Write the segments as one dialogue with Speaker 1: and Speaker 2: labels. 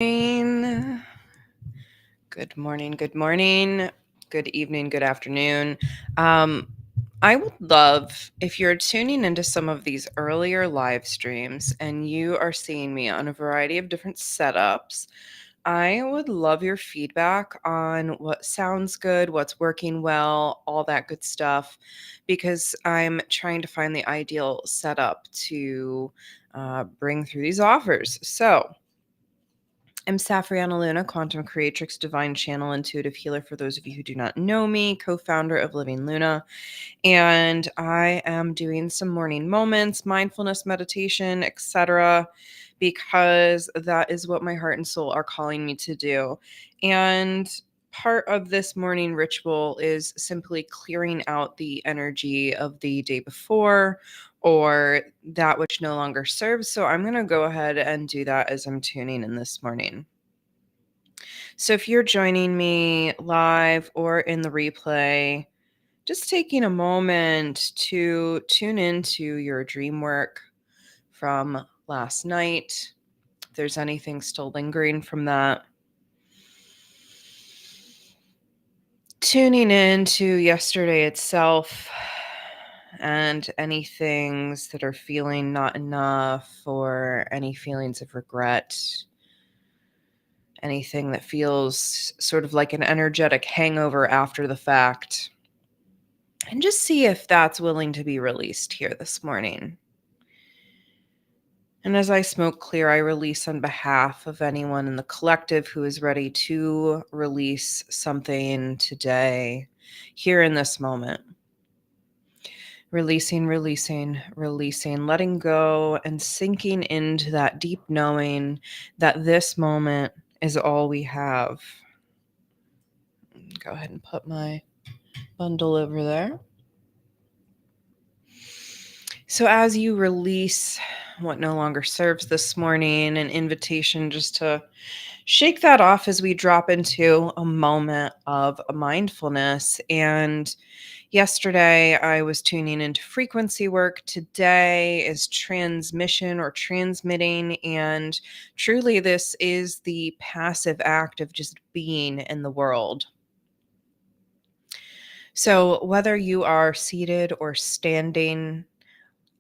Speaker 1: Good morning, good morning, good evening, good afternoon. I would love if you're tuning into some of these earlier live streams and you are seeing me on a variety of different setups. I would love your feedback on what sounds good, what's working well, all that good stuff, because I'm trying to find the ideal setup to bring through these offers. So, I'm Safrianna Lughna, quantum creatrix, divine channel, intuitive healer. For those of you who do not know me, co-founder of Living Luna, and I am doing some morning moments, mindfulness meditation, etc., because that is what my heart and soul are calling me to do. And part of this morning ritual is simply clearing out the energy of the day before or that which no longer serves. So I'm going to go ahead and do that as I'm tuning in this morning. So if you're joining me live or in the replay, just taking a moment to tune into your dream work from last night. If there's anything still lingering from that, tuning into yesterday itself and any things that are feeling not enough or any feelings of regret, anything that feels sort of like an energetic hangover after the fact. And just see if that's willing to be released here this morning. And as I smoke clear, I release on behalf of anyone in the collective who is ready to release something today, here in this moment. Releasing, releasing, releasing, letting go and sinking into that deep knowing that this moment is all we have. Go ahead and put my bundle over there. So as you release what no longer serves this morning, an invitation just to shake that off as we drop into a moment of mindfulness. And yesterday I was tuning into frequency work. Today is transmission or transmitting. And truly, this is the passive act of just being in the world. So whether you are seated or standing,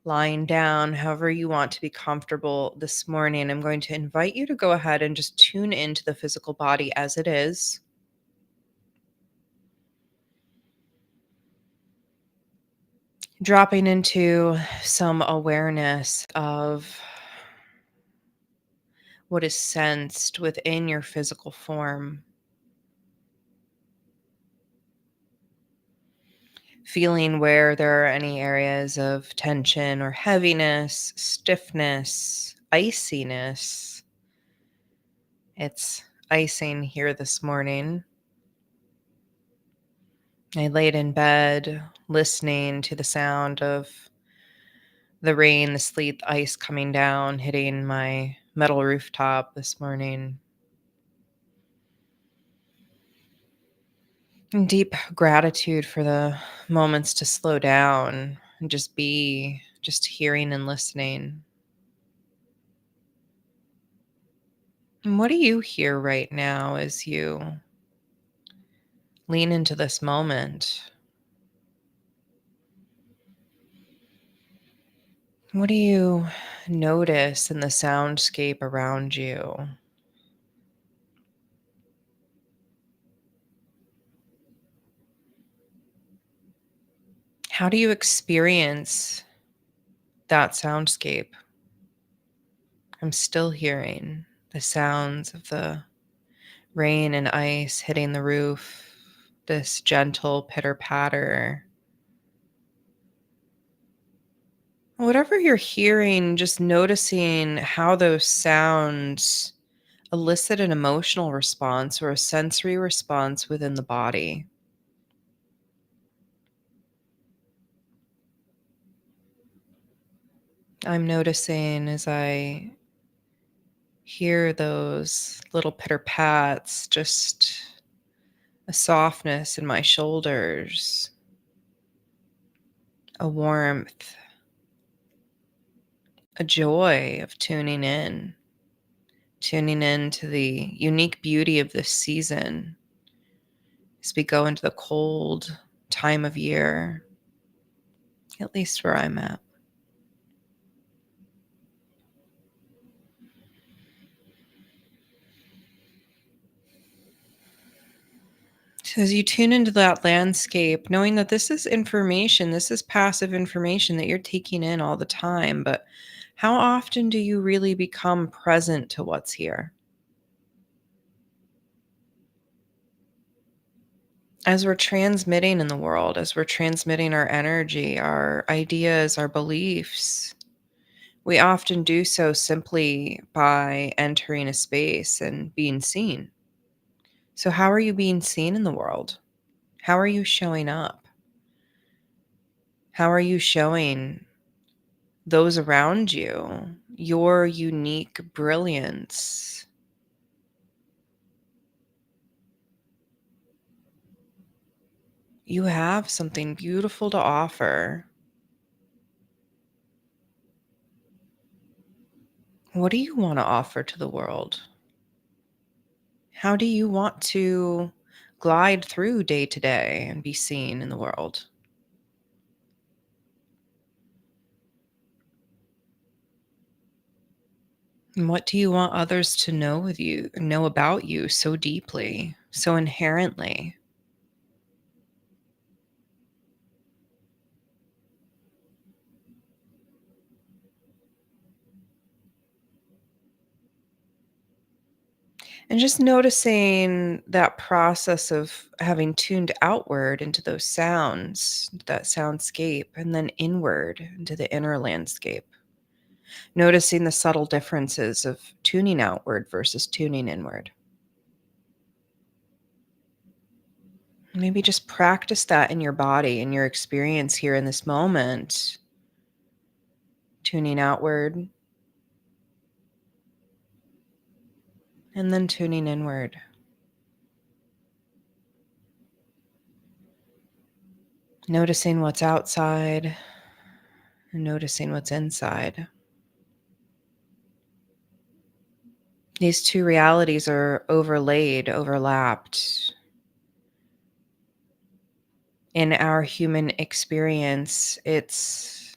Speaker 1: lying down, however you want to be comfortable this morning, I'm going to invite you to go ahead and just tune into the physical body as it is. Dropping into some awareness of what is sensed within your physical form. Feeling where there are any areas of tension or heaviness, stiffness, iciness. It's icing here this morning. I laid in bed listening to the sound of the rain, the sleet, the ice coming down, hitting my metal rooftop this morning. And deep gratitude for the moments to slow down and just be, just hearing and listening. And what do you hear right now as you lean into this moment? What do you notice in the soundscape around you? How do you experience that soundscape? I'm still hearing the sounds of the rain and ice hitting the roof, this gentle pitter patter. Whatever you're hearing, just noticing how those sounds elicit an emotional response or a sensory response within the body. I'm noticing as I hear those little pitter pats, just a softness in my shoulders, a warmth, a joy of tuning in, tuning in to the unique beauty of this season as we go into the cold time of year, at least where I'm at. So as you tune into that landscape, knowing that this is information, this is passive information that you're taking in all the time, but how often do you really become present to what's here? As we're transmitting in the world, as we're transmitting our energy, our ideas, our beliefs, we often do so simply by entering a space and being seen. So, how are you being seen in the world? How are you showing up? How are you showing those around you your unique brilliance? You have something beautiful to offer. What do you want to offer to the world? How do you want to glide through day to day and be seen in the world? And what do you want others to know about you so deeply, so inherently? And just noticing that process of having tuned outward into those sounds, that soundscape, and then inward into the inner landscape. Noticing the subtle differences of tuning outward versus tuning inward. Maybe just practice that in your body, in your experience here in this moment, tuning outward and then tuning inward. Noticing what's outside and noticing what's inside. These two realities are overlaid, overlapped. In our human experience, it's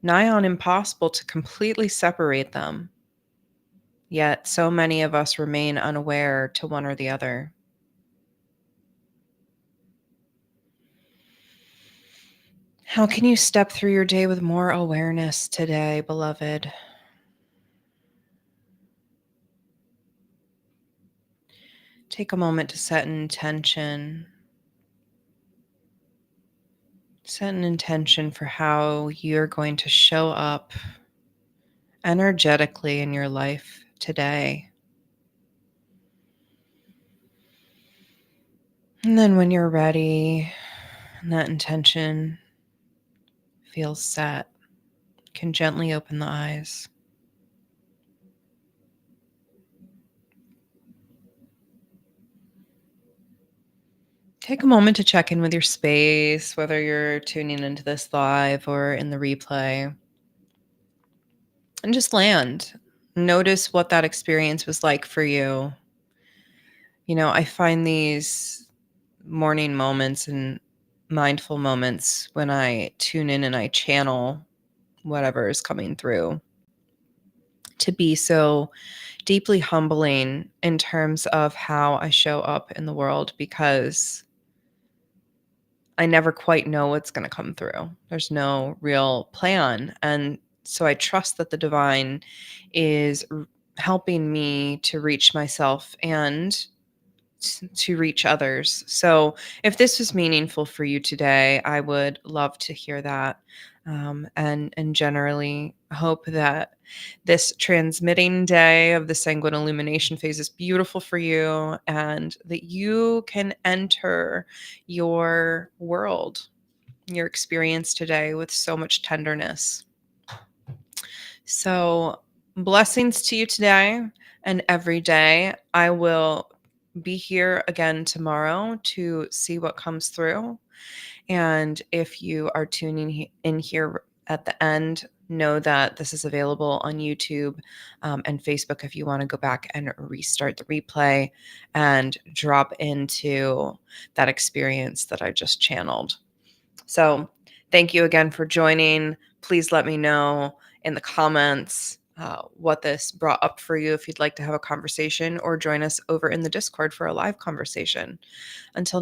Speaker 1: nigh on impossible to completely separate them. Yet, so many of us remain unaware to one or the other. How can you step through your day with more awareness today, beloved? Take a moment to set an intention. Set an intention for how you're going to show up energetically in your life today. And then when you're ready and that intention feels set, you can gently open the eyes. Take a moment to check in with your space, whether you're tuning into this live or in the replay, and just land. Notice what that experience was like for you. I find these morning moments and mindful moments when I tune in and I channel whatever is coming through to be so deeply humbling in terms of how I show up in the world because I never quite know what's going to come through. There's no real plan. And so I trust that the divine is helping me to reach myself and to reach others. So, if this was meaningful for you today, I would love to hear that, and generally hope that this transmitting day of the sanguine illumination phase is beautiful for you, and that you can enter your world, your experience today with so much tenderness. So, blessings to you today and every day. I will be here again tomorrow to see what comes through. And if you are tuning in here at the end, know that this is available on YouTube and Facebook if you want to go back and restart the replay and drop into that experience that I just channeled. So, thank you again for joining. Please let me know in the comments what this brought up for you if you'd like to have a conversation, or join us over in the Discord for a live conversation. Until next